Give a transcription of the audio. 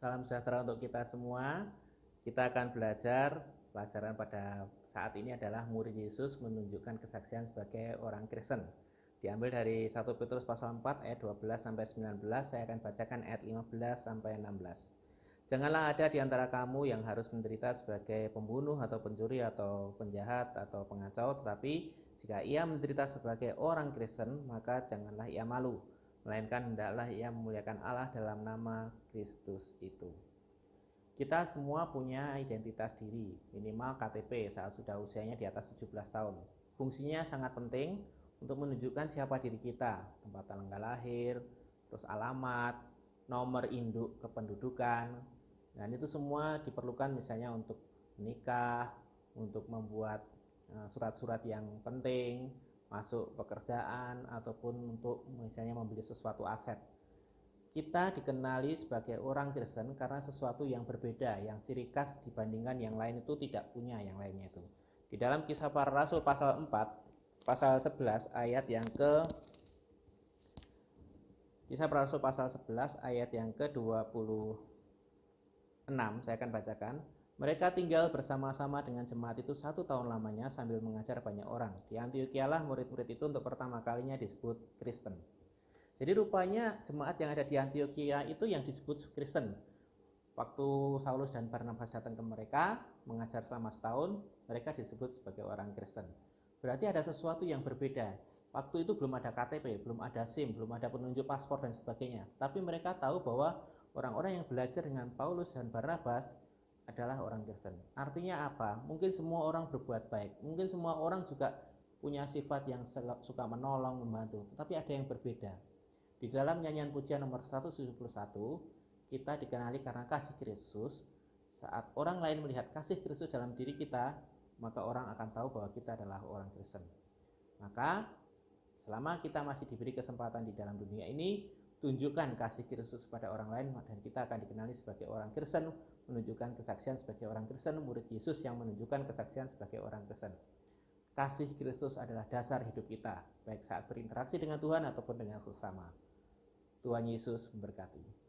Salam sejahtera untuk kita semua. Kita akan belajar pelajaran pada saat ini adalah murid Yesus menunjukkan kesaksian sebagai orang Kristen. Diambil dari 1 Petrus pasal 4 ayat 12 sampai 19. Saya akan bacakan ayat 15 sampai 16. Janganlah ada di antara kamu yang harus menderita sebagai pembunuh atau pencuri atau penjahat atau pengacau, tetapi jika ia menderita sebagai orang Kristen, maka janganlah ia malu, melainkan hendaklah ia memuliakan Allah dalam nama Kristus itu. Kita semua punya identitas diri, minimal KTP saat sudah usianya di atas 17 tahun. Fungsinya sangat penting untuk menunjukkan siapa diri kita, tempat tanggal lahir, terus alamat, nomor induk kependudukan, dan itu semua diperlukan misalnya untuk menikah, untuk membuat surat-surat yang penting, masuk pekerjaan, ataupun untuk misalnya membeli sesuatu aset. Kita dikenali sebagai orang Kristen karena sesuatu yang berbeda, yang ciri khas dibandingkan yang lain itu tidak punya yang lainnya itu. Di dalam Kisah Para Rasul pasal 4, pasal 11 ayat yang ke Kisah Para Rasul pasal 11 ayat yang ke-26, saya akan bacakan. Mereka tinggal bersama-sama dengan jemaat itu 1 tahun lamanya sambil mengajar banyak orang. Di Antiokhia lah murid-murid itu untuk pertama kalinya disebut Kristen. Jadi rupanya jemaat yang ada di Antiokhia itu yang disebut Kristen. Waktu Saulus dan Barnabas datang ke mereka, mengajar selama setahun, mereka disebut sebagai orang Kristen. Berarti ada sesuatu yang berbeda. Waktu itu belum ada KTP, belum ada SIM, belum ada penunjuk paspor dan sebagainya. Tapi mereka tahu bahwa orang-orang yang belajar dengan Paulus dan Barnabas adalah orang Kristen. Artinya apa? Mungkin semua orang berbuat baik. Mungkin semua orang juga punya sifat yang suka menolong, membantu. Tetapi ada yang berbeda. Di dalam nyanyian pujian nomor 171, kita dikenali karena kasih Kristus. Saat orang lain melihat kasih Kristus dalam diri kita, maka orang akan tahu bahwa kita adalah orang Kristen. Maka selama kita masih diberi kesempatan di dalam dunia ini, tunjukkan kasih Kristus pada orang lain, dan kita akan dikenali sebagai orang Kristen, menunjukkan kesaksian sebagai orang Kristen, murid Yesus yang menunjukkan kesaksian sebagai orang Kristen. Kasih Kristus adalah dasar hidup kita, baik saat berinteraksi dengan Tuhan ataupun dengan sesama. Tuhan Yesus memberkati.